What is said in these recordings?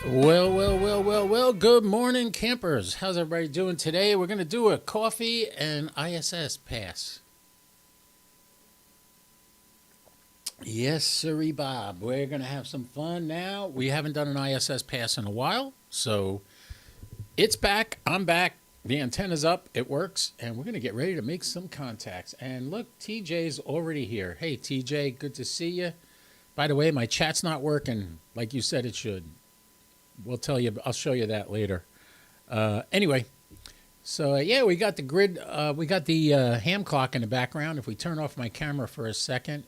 Well. Good morning, campers. How's everybody doing today? We're going to do a coffee and ISS pass. Yes, sirree, Bob. We're going to have some fun now. We haven't done an ISS pass in a while, so it's back. I'm back. The antenna's up. It works, and we're going to get ready to make some contacts. And look, TJ's already here. Hey, TJ, good to see you. By the way, my chat's not working like you said it should. We'll tell you. I'll show you that later. Anyway, so yeah, we got the grid. We got the ham clock in the background. If we turn off my camera for a second,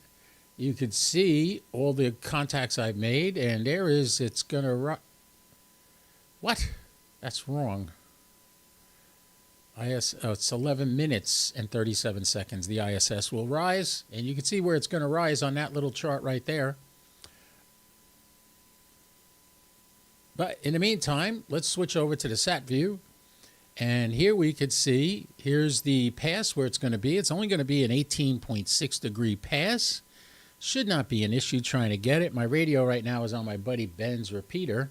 you could see all the contacts I've made, and there is. It's gonna. What? That's wrong. It's 11 minutes and 37 seconds. The ISS will rise, and you can see where it's going to rise on that little chart right there. But in the meantime, let's switch over to the sat view. And here we could see, here's the pass where it's going to be. It's only going to be an 18.6 degree pass. Should not be an issue trying to get it. My radio right now is on my buddy Ben's repeater.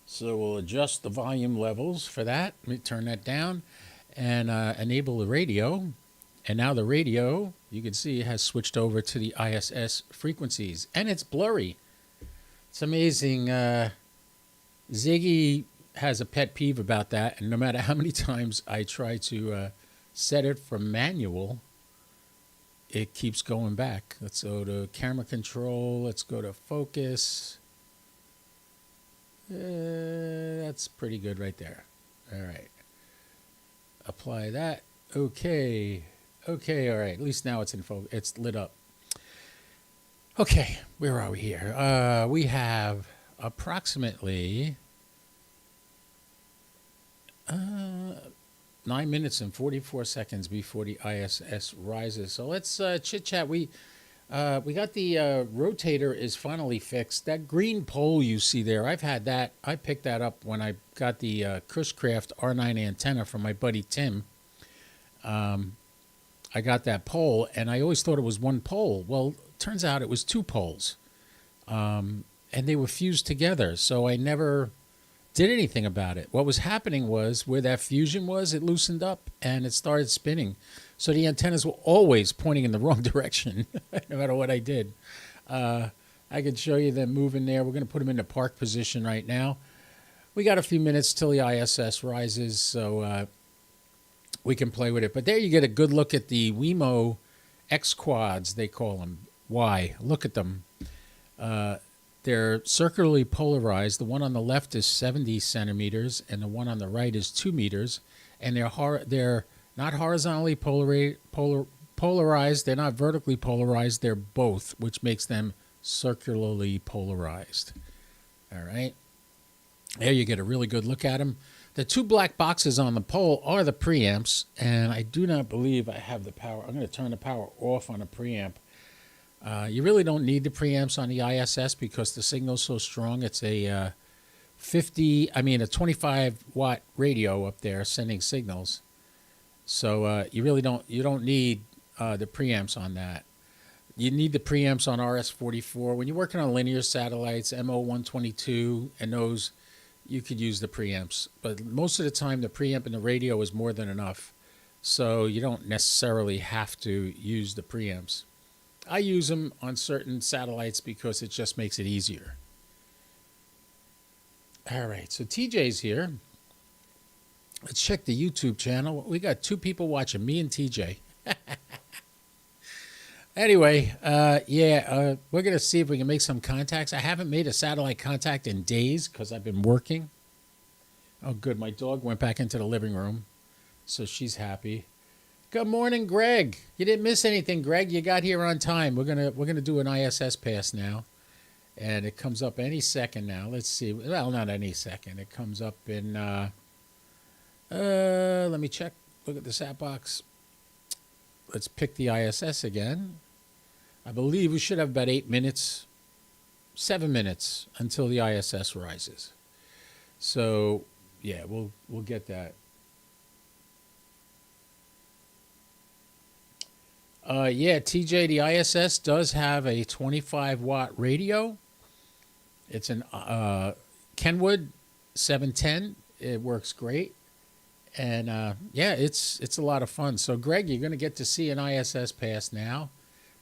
So we'll adjust the volume levels for that. Let me turn that down and enable the radio. And now the radio, you can see, has switched over to the ISS frequencies. And it's blurry. It's amazing. Ziggy has a pet peeve about that. And no matter how many times I try to set it for manual, it keeps going back. Let's go to camera control. Let's go to focus. That's pretty good right there. All right. Apply that. Okay. All right. At least now it's in focus. It's lit up. Okay. Where are we here? We have approximately 9 minutes and 44 seconds before the ISS rises. So let's chit chat. We got the rotator is finally fixed. That green pole you see there, I've had that. I picked that up when I got the Cushcraft R9 antenna from my buddy Tim. I got that pole, and I always thought it was one pole. Well, turns out it was two poles, and they were fused together, so I never did anything about it. What was happening was where that fusion was, it loosened up, and it started spinning. So the antennas were always pointing in the wrong direction, no matter what I did. I could show you them moving there. We're going to put them in the park position right now. We got a few minutes till the ISS rises, so we can play with it. But there you get a good look at the Wemo X quads, they call them. Why? Look at them. They're circularly polarized. The one on the left is 70 centimeters, and the one on the right is 2 meters. And they're not horizontally polarized. They're not vertically polarized. They're both, which makes them circularly polarized. All right. There you get a really good look at them. The two black boxes on the pole are the preamps, and I do not believe I have the power. I'm going to turn the power off on a preamp. You really don't need the preamps on the ISS because the signal's so strong. It's a 25 watt radio up there sending signals. So you really don't need the preamps on that. You need the preamps on RS-44. When you're working on linear satellites, MO-122, and those, you could use the preamps. But most of the time, the preamp in the radio is more than enough. So you don't necessarily have to use the preamps. I use them on certain satellites because it just makes it easier. All right, so TJ's here. Let's check the YouTube channel. We got 2 people watching, me and TJ. Anyway, we're going to see if we can make some contacts. I haven't made a satellite contact in days because I've been working. Oh, good. My dog went back into the living room, so she's happy. Good morning, Greg. You didn't miss anything, Greg. You got here on time. We're gonna do an ISS pass now, and it comes up any second now. Let's see. Well, not any second. It comes up in. Let me check. Look at the sat box. Let's pick the ISS again. I believe we should have about 8 minutes, 7 minutes until the ISS rises. So yeah, we'll get that. TJ, the ISS does have a 25 watt radio. It's an Kenwood 710. It works great. And yeah, it's a lot of fun. So, Greg, you're going to get to see an ISS pass now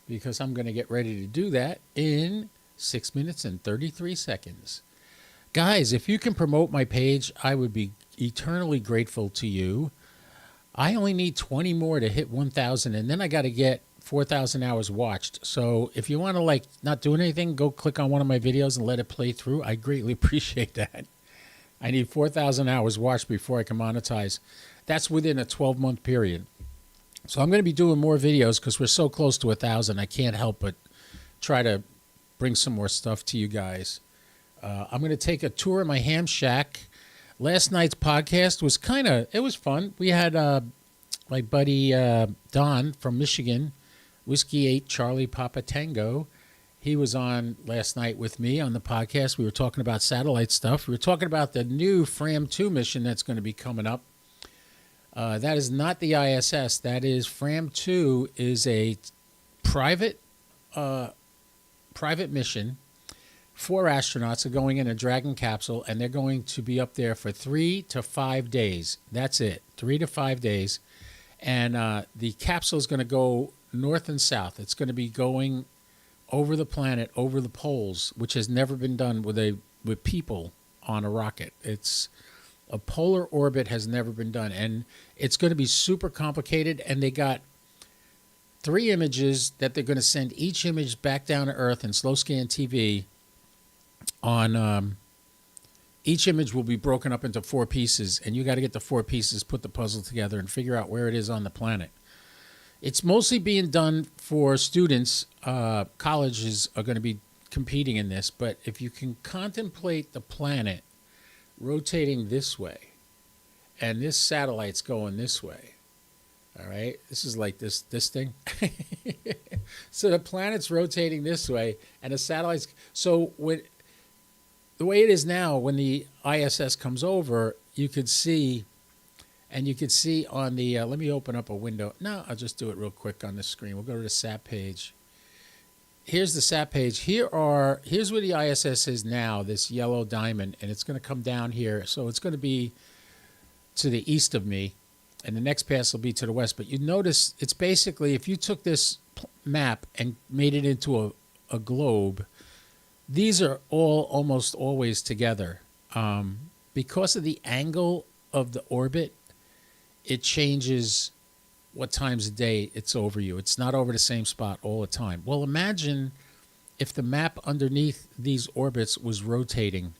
because I'm going to get ready to do that in 6 minutes and 33 seconds. Guys, if you can promote my page, I would be eternally grateful to you. I only need 20 more to hit 1,000, and then I got to get 4,000 hours watched. So if you want to, like, not do anything, go click on one of my videos and let it play through. I greatly appreciate that. I need 4,000 hours watched before I can monetize. That's within a 12-month period. So I'm going to be doing more videos because we're so close to 1,000. I can't help but try to bring some more stuff to you guys. I'm going to take a tour of my ham shack. Last night's podcast was it was fun. We had my buddy Don from Michigan, Whiskey 8 Charlie Papa Tango. He was on last night with me on the podcast. We were talking about satellite stuff. We were talking about the new FRAM-2 mission that's going to be coming up. That is not the ISS. That is FRAM-2 is a private mission. 4 astronauts are going in a Dragon capsule, and they're going to be up there for 3 to 5 days. That's it, 3 to 5 days. And the capsule is going to go north and south. It's going to be going over the planet, over the poles, which has never been done with people on a rocket. It's a polar orbit has never been done, and it's going to be super complicated. And they got 3 images that they're going to send each image back down to Earth in slow scan TV. On each image will be broken up into 4 pieces, and you got to get the 4 pieces, put the puzzle together, and figure out where it is on the planet. It's mostly being done for students. Colleges are going to be competing in this, but if you can contemplate the planet rotating this way, and this satellite's going this way, all right, this is like this thing. So the planet's rotating this way, and the satellite's so when. The way it is now, when the ISS comes over, you could see, and you could see on the, let me open up a window. No, I'll just do it real quick on the screen. We'll go to the SAT page. Here's the SAT page. Here's where the ISS is now, this yellow diamond, and it's going to come down here. So it's going to be to the east of me, and the next pass will be to the west. But you notice it's basically, if you took this map and made it into a globe, these are all almost always together. Because of the angle of the orbit, it changes what times of day it's over you. It's not over the same spot all the time. Well, imagine if the map underneath these orbits was rotating.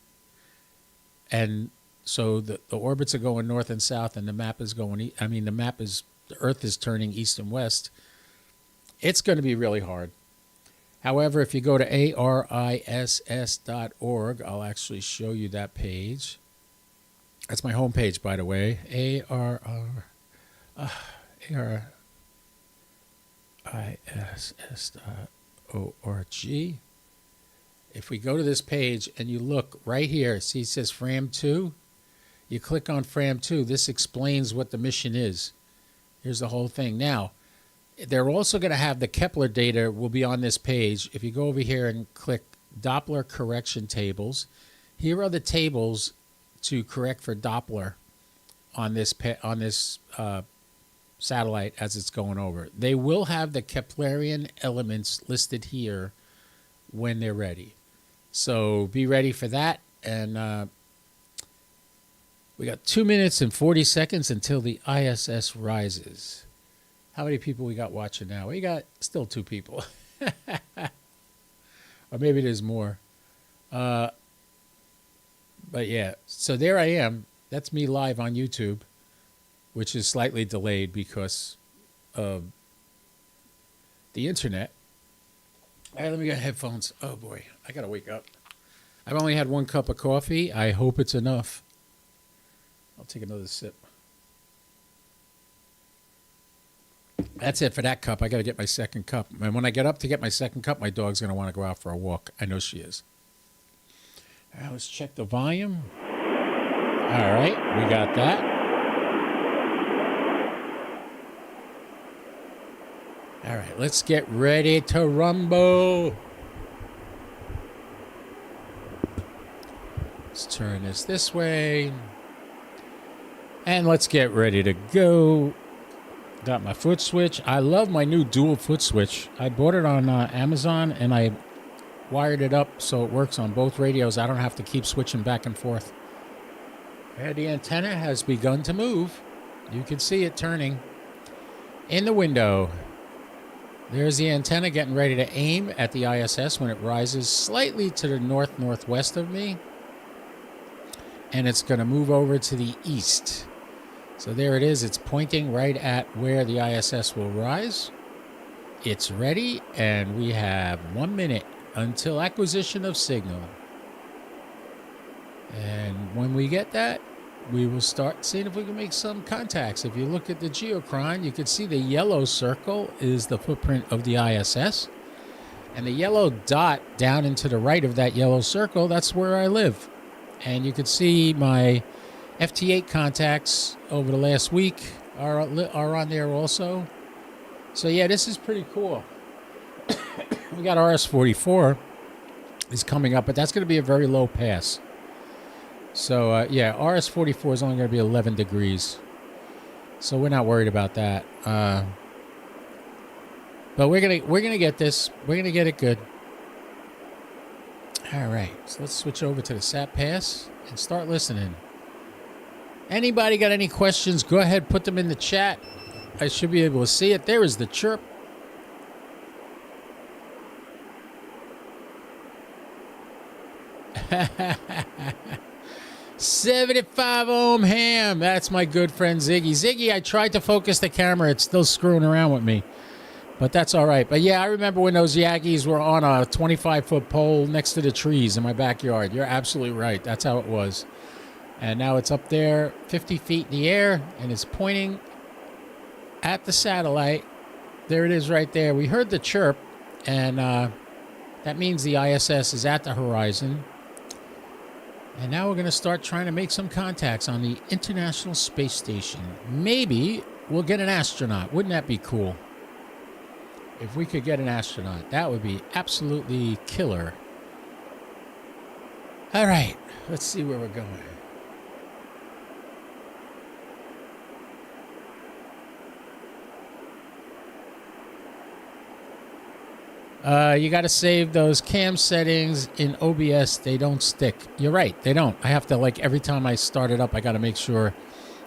And so the orbits are going north and south, and the map is going, the Earth is turning east and west. It's going to be really hard. However, if you go to ariss.org, I'll actually show you that page. That's my homepage, by the way. ariss.org. If we go to this page and you look right here, see it says FRAM-2? You click on FRAM-2. This explains what the mission is. Here's the whole thing. Now, they're also going to have the Kepler data will be on this page. If you go over here and click Doppler correction tables, here are the tables to correct for Doppler on this satellite as it's going over. They will have the Keplerian elements listed here when they're ready. So be ready for that. And we got 2 minutes and 40 seconds until the ISS rises. How many people we got watching now? We got still 2 people. Or maybe there's more. But yeah, so there I am. That's me live on YouTube, which is slightly delayed because of the internet. All right, let me get headphones. Oh boy, I gotta wake up. I've only had 1 cup of coffee. I hope it's enough. I'll take another sip. That's it for that cup. I got to get my second cup. And when I get up to get my second cup, my dog's going to want to go out for a walk. I know she is. All right, let's check the volume. All right, we got that. All right, let's get ready to rumble. Let's turn this way. And let's get ready to go. Got my foot switch. I love my new dual foot switch. I bought it on Amazon, and I wired it up so it works on both radios. I don't have to keep switching back and forth. And the antenna has begun to move. You can see it turning in the window. There's the antenna getting ready to aim at the ISS when it rises slightly to the northwest of me. And it's going to move over to the east. So there it is. It's pointing right at where the ISS will rise. It's ready, and we have 1 minute until acquisition of signal. And when we get that, we will start seeing if we can make some contacts. If you look at the geochron, you can see the yellow circle is the footprint of the ISS. And the yellow dot down and to the right of that yellow circle, that's where I live. And you can see my FT8 contacts over the last week are on there also. So yeah, this is pretty cool. We got RS-44 is coming up, but that's going to be a very low pass. So yeah, RS-44 is only going to be 11 degrees. So we're not worried about that. But we're gonna get this. We're gonna get it good. All right, so let's switch over to the SAT pass and start listening. Anybody got any questions, go ahead, put them in the chat. I should be able to see it. There is the chirp. $75 ohm ham. That's my good friend Ziggy. Ziggy, I tried to focus the camera. It's still screwing around with me. But that's all right. But yeah, I remember when those Yagis were on a 25-foot pole next to the trees in my backyard. You're absolutely right. That's how it was. And now it's up there 50 feet in the air, and it's pointing at the satellite. There it is right there. We heard the chirp, and that means the ISS is at the horizon. And now we're going to start trying to make some contacts on the International Space Station. Maybe we'll get an astronaut. Wouldn't that be cool? If we could get an astronaut, that would be absolutely killer. All right, let's see where we're going. You got to save those cam settings in OBS. They don't stick. You're right. They don't. I have to, like, every time I start it up, I got to make sure.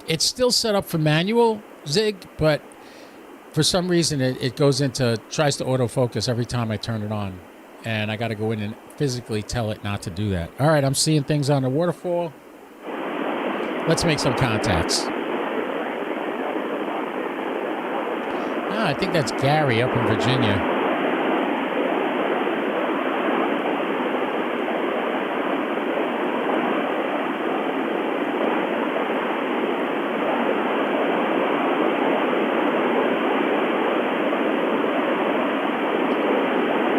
It's still set up for manual, Zig, but for some reason it goes into, tries to autofocus every time I turn it on. And I got to go in and physically tell it not to do that. All right, I'm seeing things on the waterfall. Let's make some contacts. I think that's Gary up in Virginia.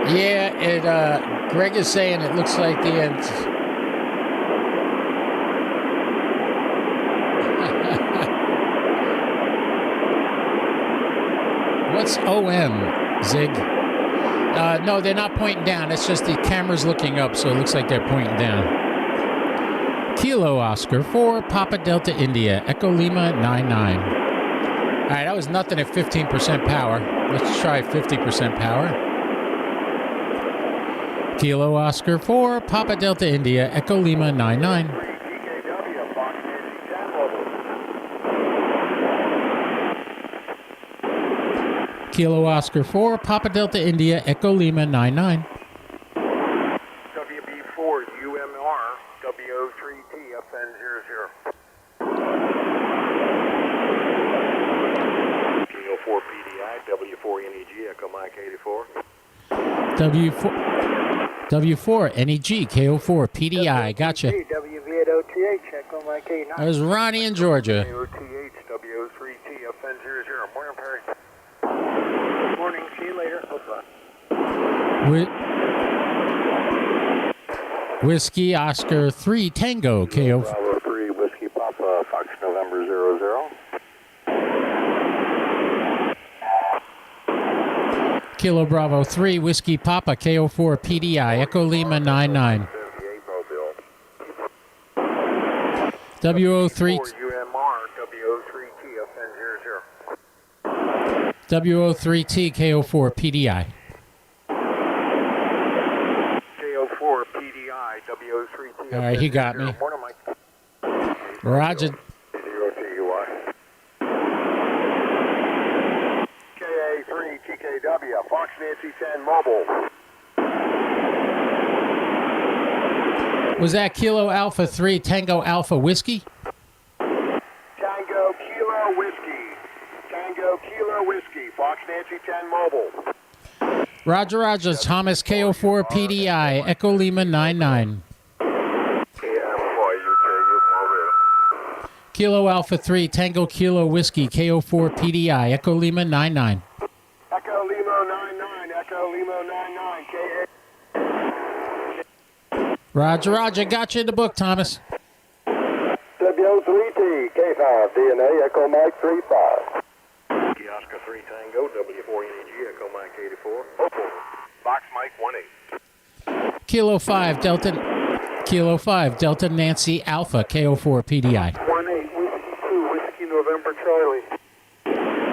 Yeah, Greg is saying it looks like the end. What's OM, Zig? No, they're not pointing down. It's just the camera's looking up, so it looks like they're pointing down. Kilo Oscar 4, Papa Delta India, Echo Lima 99. All right, that was nothing at 15% power. Let's try 50% power. Kilo Oscar 4, Papa Delta India, Echo Lima 99. Kilo Oscar 4, Papa Delta India, Echo Lima 99. WB4 UMR, W03T, FN00. Kilo4 PDI, W4 NEG, Echo Mike 84. W4 NEG, KO4 PDI, gotcha. WV8OTH, Echo Mike 89. That was Ronnie in Georgia. OTH, W03T, FN00. Morning, Perry. Morning, see you later. Whiskey Oscar 3 Tango, KO. Bravo 3, Whiskey Papa, Fox November 00. Kilo Bravo 3, Whiskey Papa, KO4 PDI, Echo Lima 99. W03 UMR, W03T, FN 00. W03T K04 PDI. K04 PDI, W03T. All right, he got me. Morning, Mike. Roger. 0TUI. KA3 TKW, Fox Nancy 10 Mobile. Was that Kilo Alpha 3 Tango Alpha Whiskey? Tango Kilo Whiskey. Tango Kilo Whiskey, Fox Nancy 10 Mobile. Roger, Roger. Thomas K04 PDI, Echo Lima 99. Kilo Alpha 3 Tango Kilo Whiskey, K04 PDI, Echo Lima 99. Echo Lima 99, Echo Lima 99, KA. Roger, Roger. Got you in the book, Thomas. W03T, K5, DNA, Echo Mike 35. Oscar 3 Tango, W4NEG, Echo Mike 84. Fox Mike 18. Kilo 5 Delta Nancy Alpha, K04 PDI. 18, Whiskey 2, Whiskey November Charlie.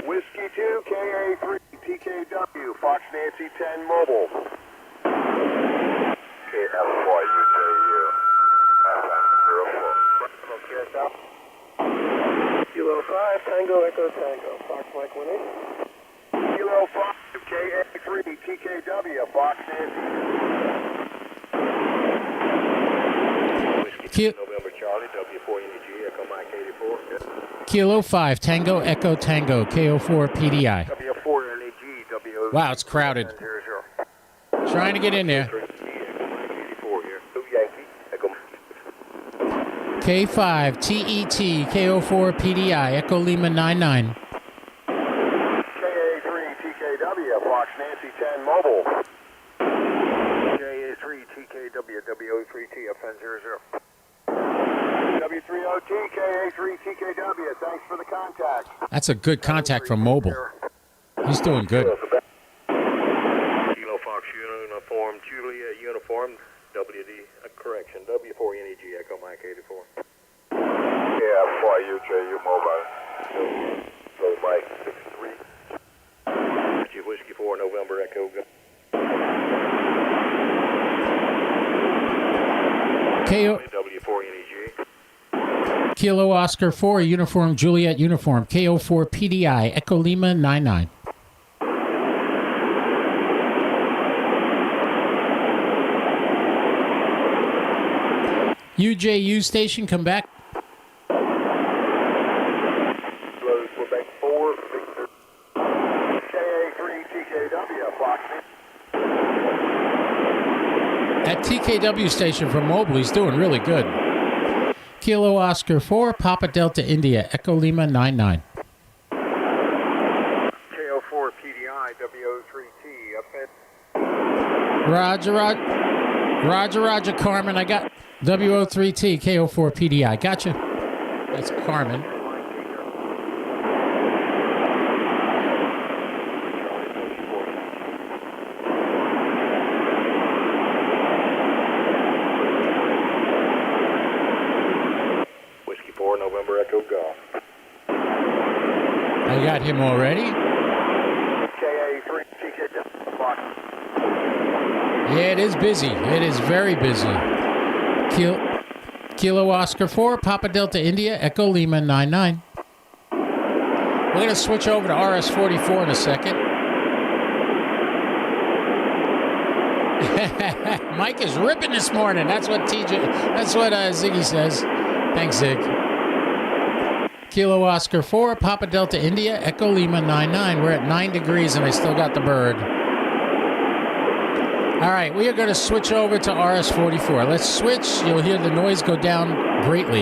Whiskey 2, KA3, TKW, Fox Nancy 10 Mobile. KFYUJU, FM 04. Kilo 5, Tango, Echo Tango, Fox Mike 18. Kilo 5, KA3, TKW, Fox Nancy. Whiskey 2, November Charlie, W4NEG, Echo Mike 84. Kilo 5 Tango Echo Tango, K04 PDI. W4NEG, W. Wow, it's crowded. Trying to get in there. K5 TET K04 PDI, Echo Lima 99. KA3 TKW, Fox Nancy 10 Mobile. KA3 TKW, W03T, FN 00. W30T, KA3 TKW, thanks for the contact. That's a good contact from mobile. He's doing good. Kilo Fox Uniform, Juliet Uniform, WD, correction, W4NEG, Echo Mike 84. KFYUJU Mobile. So Mike 63. Whiskey 4, November Echo. W4NEG. Kilo Oscar 4 Uniform Juliet Uniform, K04 PDI, Echo Lima 99. UJU station, come back. Quebec 4, Victor. KA3 TKW, Fox. At TKW station from mobile, he's doing really good. Kilo Oscar 4, Papa Delta India, Echo Lima 99. K04 PDI, W03T, FN. Roger, Roger. Roger, Roger, Carmen. I got W03T, K04 PDI. Gotcha. That's Carmen. Whiskey 4, November Echo Golf. I got him already. KA3 TKW, Fox. Yeah, it is busy. It is very busy. Kilo Oscar 4, Papa Delta India, Echo Lima 99. We're going to switch over to RS-44 in a second. Mike is ripping this morning. That's what Ziggy says. Thanks, Zig. Kilo Oscar 4, Papa Delta India, Echo Lima 99. We're at 9 degrees and I still got the bird. All right, we are going to switch over to RS-44. Let's switch. You'll hear the noise go down greatly.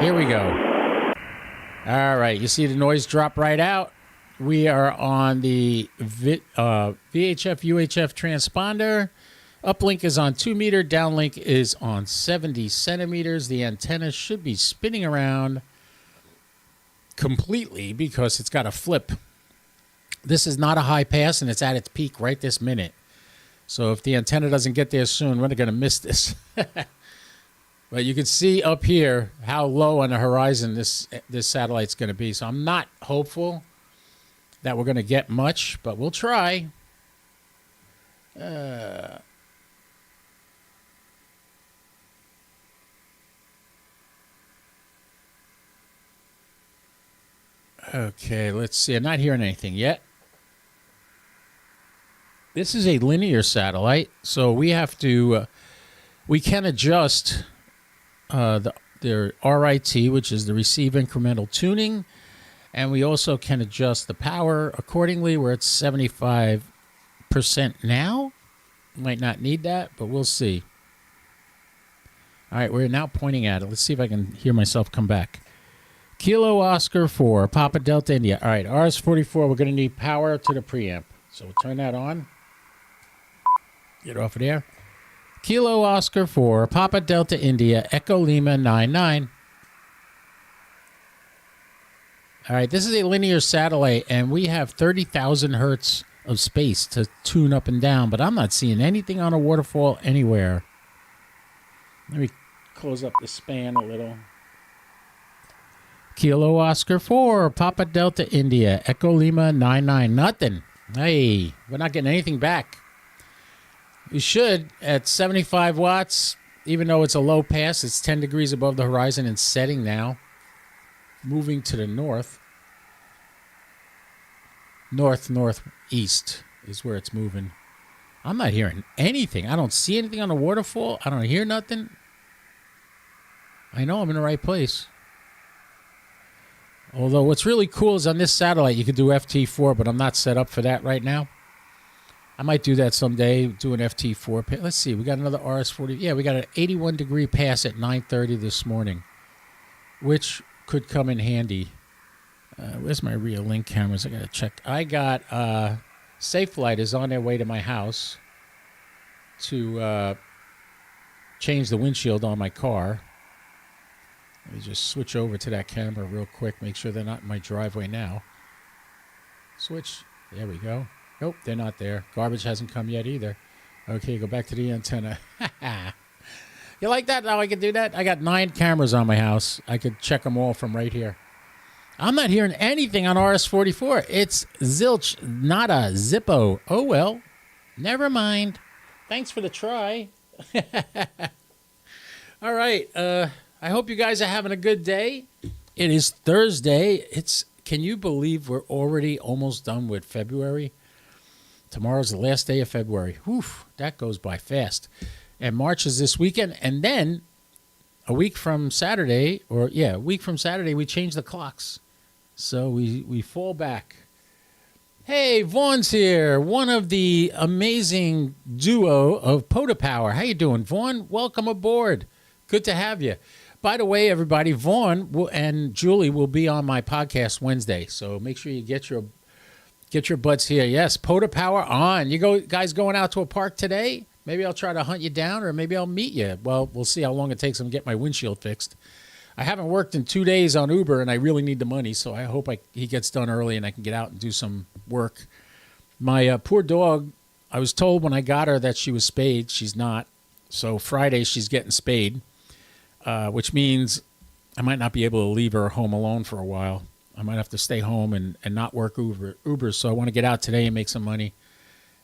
Here we go. All right, you see the noise drop right out. We are on the VHF UHF transponder. Uplink is on 2 meter. Downlink is on 70 centimeters. The antenna should be spinning around completely because it's got a flip. This is not a high pass, and it's at its peak right this minute. So if the antenna doesn't get there soon, we're going to miss this. But you can see up here how low on the horizon this satellite's going to be. So I'm not hopeful that we're going to get much, but we'll try. Okay, let's see. I'm not hearing anything yet. This is a linear satellite, so we have to, we can adjust their RIT, which is the receive incremental tuning, and we also can adjust the power accordingly. We're at 75% now. Might not need that, but we'll see. All right, we're now pointing at it. Let's see if I can hear myself come back. Kilo Oscar 4, Papa Delta India. All right, RS-44, we're going to need power to the preamp. So we'll turn that on. Get off of there. Kilo Oscar 4, Papa Delta India, Echo Lima 99. All right, this is a linear satellite, and we have 30,000 hertz of space to tune up and down, but I'm not seeing anything on a waterfall anywhere. Let me close up the span a little. Kilo Oscar 4, Papa Delta India, Echo Lima 99. Nothing. Hey, we're not getting anything back. We should at 75 watts, even though it's a low pass. It's 10 degrees above the horizon and setting now. Moving to the north. Northeast is where it's moving. I'm not hearing anything. I don't see anything on the waterfall. I don't hear nothing. I know I'm in the right place. Although what's really cool is on this satellite you can do FT4, but I'm not set up for that right now. I might do that someday, do an FT4. Let's see, we got another RS-40. Yeah, we got an 81-degree pass at 9:30 this morning, which could come in handy. Where's my real link cameras? I got to check. I got Safelite is on their way to my house to change the windshield on my car. Let me just switch over to that camera real quick. Make sure they're not in my driveway now. Switch. There we go. Nope, they're not there. Garbage hasn't come yet either. Okay, go back to the antenna. You like that? How I can do that? I got 9 cameras on my house. I could check them all from right here. I'm not hearing anything on RS-44. It's zilch, nada, zippo. Oh, well, never mind. Thanks for the try. All right. I hope you guys are having a good day. It is Thursday. Can you believe we're already almost done with February? Tomorrow's the last day of February. Whew, that goes by fast. And March is this weekend. And then a week from Saturday, we change the clocks. So we fall back. Hey, Vaughn's here, one of the amazing duo of POTA Power. How you doing, Vaughn? Welcome aboard. Good to have you. By the way, everybody, Vaughn and Julie will be on my podcast Wednesday. So make sure you get your butts here. Yes, POTA Power on. You guys going out to a park today? Maybe I'll try to hunt you down, or maybe I'll meet you. Well, we'll see how long it takes them to get my windshield fixed. I haven't worked in 2 days on Uber, and I really need the money, so I hope he gets done early and I can get out and do some work. My poor dog, I was told when I got her that she was spayed. She's not. So Friday she's getting spayed, which means I might not be able to leave her home alone for a while. I might have to stay home and not work Uber. So I want to get out today and make some money.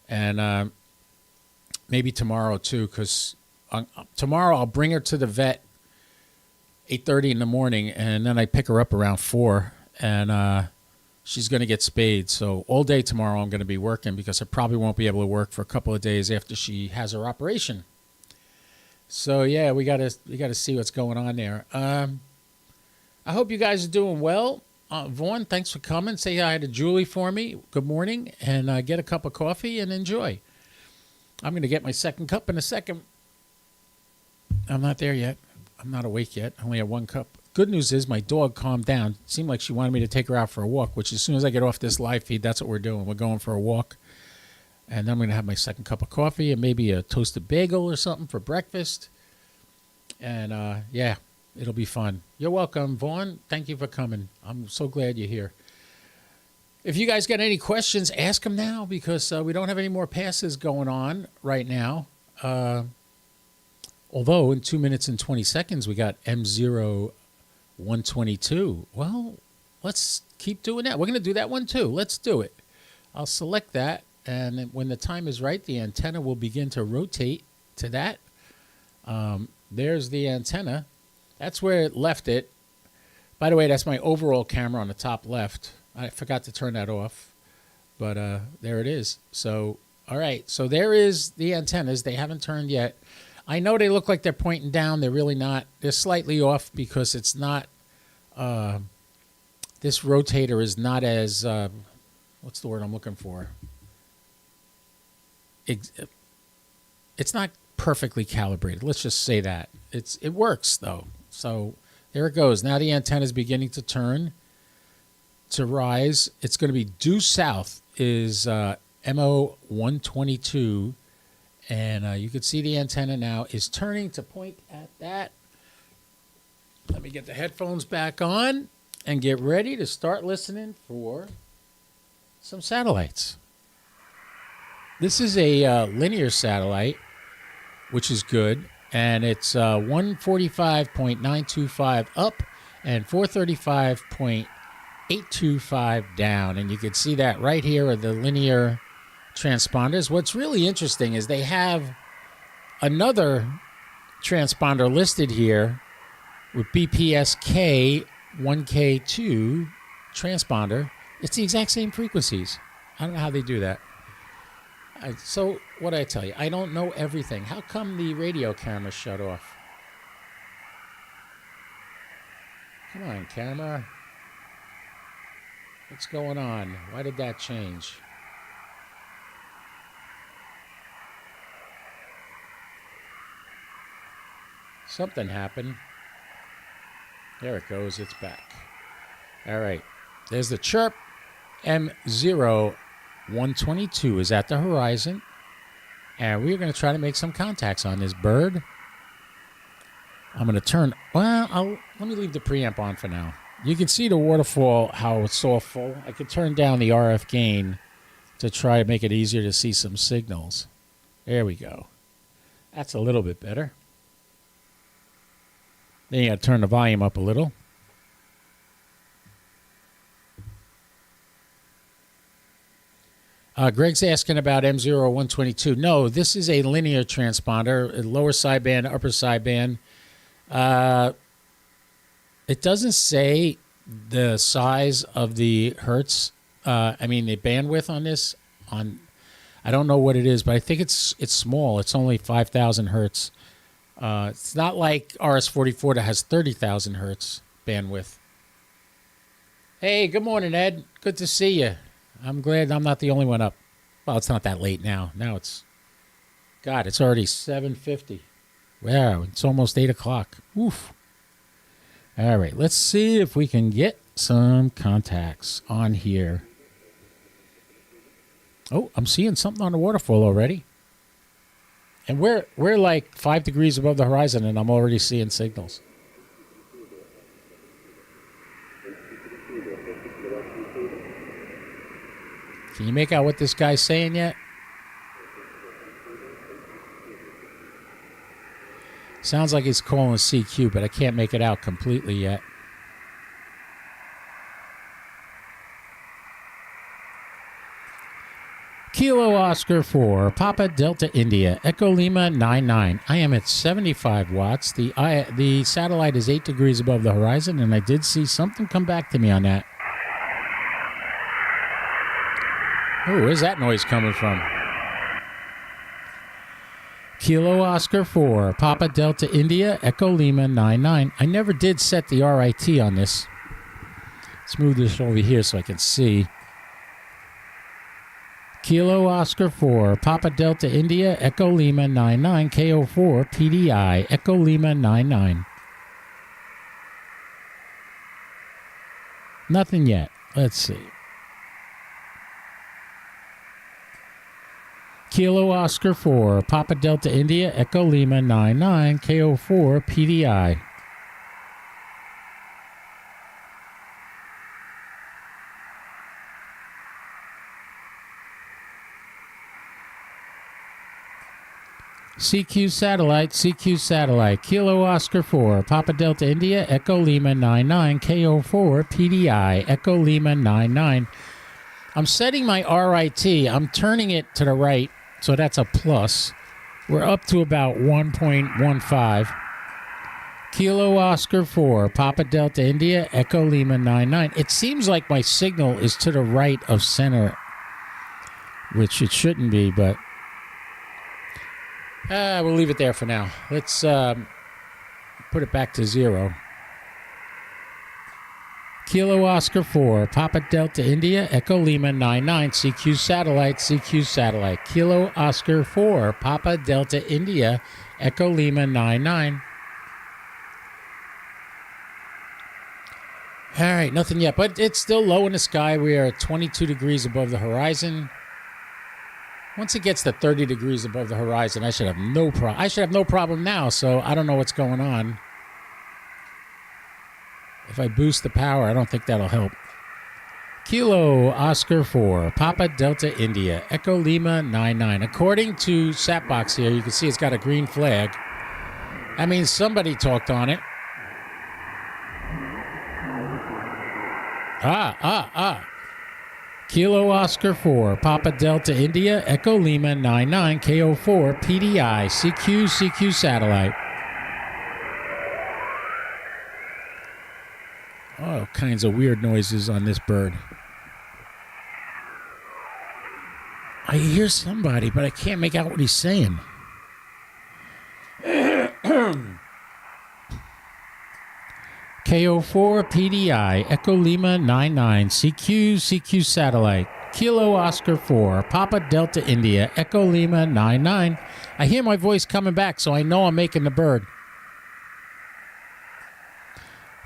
And maybe tomorrow too, because tomorrow I'll bring her to the vet 8:30 in the morning, and then I pick her up around 4, and she's going to get spayed. So all day tomorrow I'm going to be working because I probably won't be able to work for a couple of days after she has her operation. So yeah, we got to see what's going on there. I hope you guys are doing well. Vaughn, thanks for coming. Say hi to Julie for me. Good morning, and get a cup of coffee and enjoy. I'm going to get my second cup in a second. I'm not there yet. I'm not awake yet. I only have 1 cup. Good news is my dog calmed down. It seemed like she wanted me to take her out for a walk, which as soon as I get off this live feed, that's what we're doing. We're going for a walk. And then I'm going to have my second cup of coffee and maybe a toasted bagel or something for breakfast. And, yeah, it'll be fun. You're welcome, Vaughn. Thank you for coming. I'm so glad you're here. If you guys got any questions, ask them now because we don't have any more passes going on right now. Although in 2 minutes and 20 seconds, we got M0 122. Well, let's keep doing that. We're going to do that one too. Let's do it. I'll select that, and when the time is right, the antenna will begin to rotate to that. There's the antenna. That's where it left it. By the way, that's my overall camera on the top left. I forgot to turn that off, but there it is. So, all right. So there is the antennas. They haven't turned yet. I know they look like they're pointing down. They're really not. They're slightly off because it's not, this rotator is not as, what's the word I'm looking for? It's not perfectly calibrated. Let's just say that. It works, though. So there it goes. Now the antenna is beginning to turn, to rise. It's going to be due south is MO 122. And you can see the antenna now is turning to point at that. Let me get the headphones back on and get ready to start listening for some satellites. This is a linear satellite, which is good. And it's 145.925 up and 435.825 down. And you can see that right here are the linear transponders. What's really interesting is they have another transponder listed here with BPSK 1K2 transponder. It's the exact same frequencies. I don't know how they do that. So what did I tell you? I don't know everything. How come the radio camera shut off? Come on, camera. What's going on? Why did that change? Something happened. There it goes. It's back. All right. There's the chirp. M0 122 is at the horizon. And we're going to try to make some contacts on this bird. I'm going to turn... Well, let me leave the preamp on for now. You can see the waterfall, how it's all full. I could turn down the RF gain to try to make it easier to see some signals. There we go. That's a little bit better. Then you got to turn the volume up a little. Greg's asking about M0 122. No, this is a linear transponder, lower sideband, upper sideband. It doesn't say the size of the hertz. The bandwidth on this. I don't know what it is, but I think it's small. It's only 5,000 hertz. It's not like RS-44 that has 30,000 hertz bandwidth. Hey, good morning, Ed. Good to see you. I'm glad I'm not the only one up. Well, it's not that late now. Now it's already 7:50. Wow, it's almost 8 o'clock. Oof. All right, let's see if we can get some contacts on here. Oh, I'm seeing something on the waterfall already. And we're like 5 degrees above the horizon, and I'm already seeing signals. Can you make out what this guy's saying yet? Sounds like he's calling CQ, but I can't make it out completely yet. Kilo Oscar 4, Papa Delta India, Echo Lima 99. I am at 75 watts. The satellite is 8 degrees above the horizon, and I did see something come back to me on that. Oh, where's that noise coming from? Kilo Oscar 4, Papa Delta India, Echo Lima 99. I never did set the RIT on this. Let's move this over here so I can see. Kilo Oscar 4, Papa Delta India, Echo Lima 99, KO4, PDI, Echo Lima 99. Nothing yet. Let's see. Kilo Oscar 4, Papa Delta India, Echo Lima 99, KO4, PDI. CQ satellite, Kilo Oscar 4, Papa Delta India, Echo Lima 99, KO4, PDI, Echo Lima 99. I'm setting my RIT. I'm turning it to the right, so that's a plus. We're up to about 1.15. Kilo Oscar 4, Papa Delta India, Echo Lima 99. It seems like my signal is to the right of center, which it shouldn't be, but we'll leave it there for now. Let's put it back to 0. Kilo Oscar 4, Papa Delta India, Echo Lima 99, CQ satellite. Kilo Oscar 4, Papa Delta India, Echo Lima 99. All right, nothing yet, but it's still low in the sky. We are 22 degrees above the horizon. Once it gets to 30 degrees above the horizon, I should have no problem. I should have no problem now, so I don't know what's going on. If I boost the power, I don't think that'll help. Kilo Oscar 4, Papa Delta India, Echo Lima 99. According to Satbox here, you can see it's got a green flag. That means somebody talked on it. Kilo Oscar 4, Papa Delta India, Echo Lima 99, KO4, PDI, CQ satellite. All kinds of weird noises on this bird. I hear somebody, but I can't make out what he's saying. KO4 PDI, Echo Lima 99, CQ satellite, Kilo Oscar 4, Papa Delta India, Echo Lima 99. I hear my voice coming back, so I know I'm making the bird.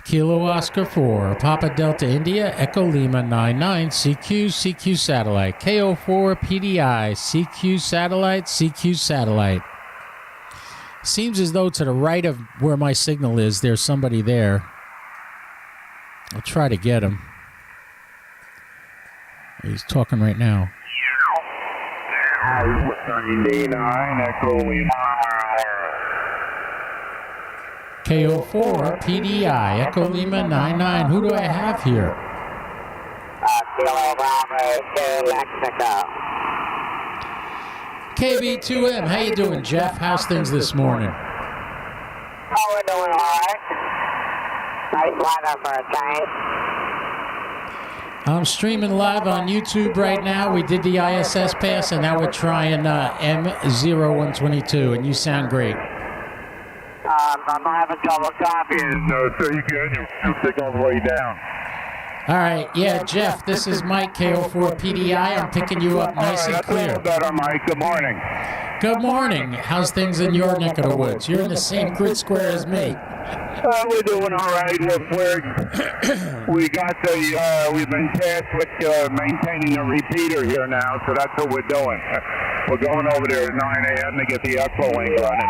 Kilo Oscar 4, Papa Delta India, Echo Lima 99, CQ satellite, KO4 PDI, CQ satellite. Seems as though to the right of where my signal is, there's somebody there. I'll try to get him. He's talking right now. 99, Echo Lima. KO4, PDI, Echo Lima 99. Who do I have here? Kilo Bravo to Mexico. KB2M, how you doing, Jeff? How's things this morning? Oh, we're doing all right. Nice weather for a change. I'm streaming live on YouTube right now. We did the ISS pass, and now we're trying M0122, and you sound great. I'm having trouble copying. No, so you get your signal way down. All right, yeah, Jeff, this is Mike, KO4 PDI. I'm picking you up nice and clear. That's a little better, Mike. Good morning. Good morning. How's things in your neck of the woods? You're in the same grid square as me. We're doing all right. We've been tasked with maintaining a repeater here now, so that's what we're doing. We're going over there at 9 a.m. to get the echo link running.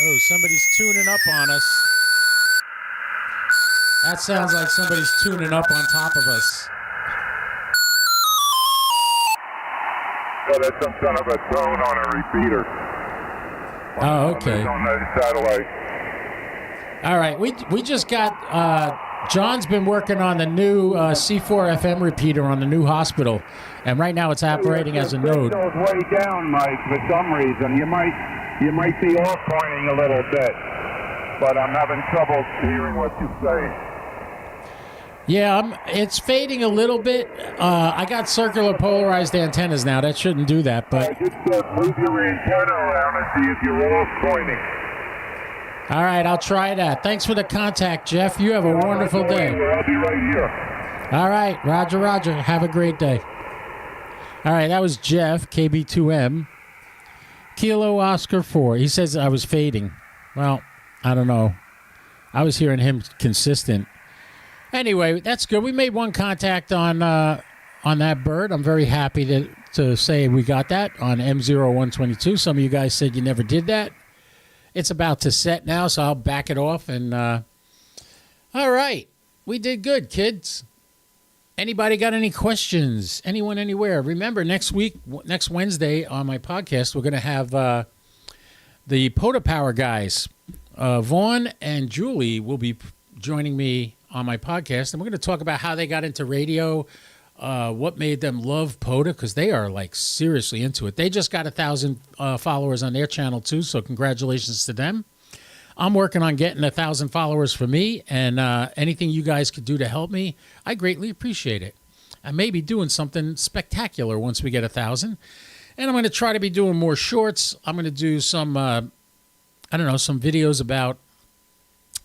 Oh, somebody's tuning up on us. That sounds like somebody's tuning up on top of us. So there's some kind of a tone on a repeater. Oh, okay. On the satellite. All right, we just got, John's been working on the new C4 FM repeater on the new hospital, and right now it's operating as a node. It goes way down, Mike, for some reason. You might be off pointing a little bit, but I'm having trouble hearing what you say. Yeah, it's fading a little bit. I got circular polarized antennas now. That shouldn't do that, but... Just move your antenna around and see if you're off pointing. All right, I'll try that. Thanks for the contact, Jeff. You have a wonderful day. I'll be right here. All right, Roger. Have a great day. All right, that was Jeff, KB2M. Kilo Oscar 4. He says I was fading. Well, I don't know. I was hearing him consistent. Anyway, that's good. We made one contact on that bird. I'm very happy to say we got that on M0122. Some of you guys said you never did that. It's about to set now, so I'll back it off. And all right, we did good, kids. Anybody got any questions? Anyone, anywhere? Remember, next Wednesday on my podcast, we're going to have the POTA Power guys. Vaughn and Julie will be joining me on my podcast, and we're going to talk about how they got into radio, what made them love POTA, because they are like seriously into it. They just got 1,000 followers on their channel too, so congratulations to them. I'm working on getting 1,000 followers for me, and anything you guys could do to help me, I greatly appreciate it. I may be doing something spectacular once we get 1,000, and I'm going to try to be doing more shorts. I'm going to do some, some videos about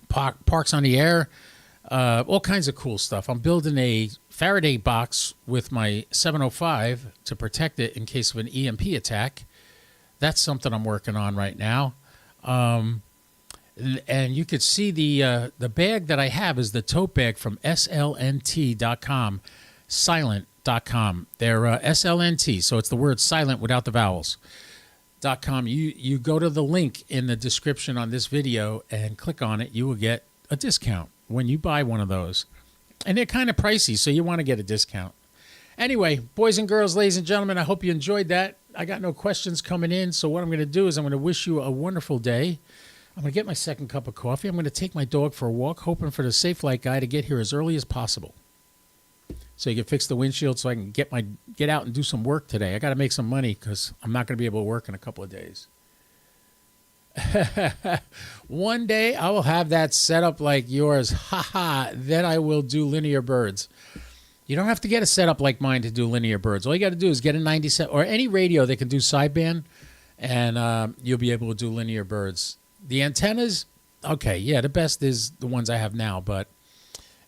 parks on the air, all kinds of cool stuff. I'm building a Faraday box with my 705 to protect it in case of an EMP attack. That's something I'm working on right now. And you could see the bag that I have is the tote bag from slnt.com, silent.com. They're SLNT, so it's the word silent without the vowels. .com. You go to the link in the description on this video and click on it. You will get a discount when you buy one of those. And they're kind of pricey, so you want to get a discount. Anyway, boys and girls, ladies and gentlemen, I hope you enjoyed that. I got no questions coming in, so what I'm going to do is I'm going to wish you a wonderful day. I'm going to get my second cup of coffee. I'm going to take my dog for a walk, hoping for the Safe Light guy to get here as early as possible, so he can fix the windshield so I can get out and do some work today. I got to make some money because I'm not going to be able to work in a couple of days. One day I will have that set up like yours. Then I will do linear birds. You don't have to get a setup like mine to do linear birds. All you got to do is get a 97 or any radio that can do sideband, and you'll be able to do linear birds. The antennas, okay, yeah, the best is the ones I have now, but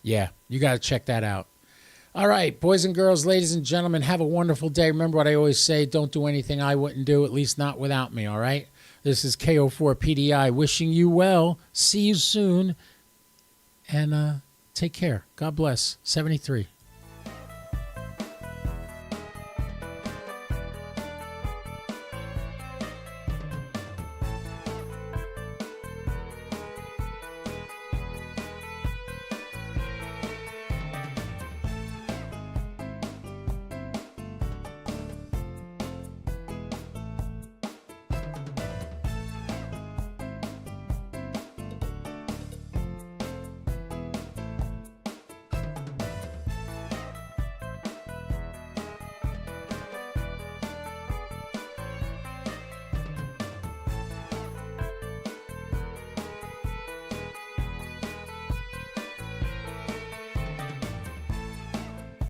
yeah, you got to check that out. All right, boys and girls, ladies and gentlemen, have a wonderful day. Remember what I always say, don't do anything I wouldn't do, at least not without me, all right? This is KO4PDI wishing you well. See you soon, and take care. God bless. 73.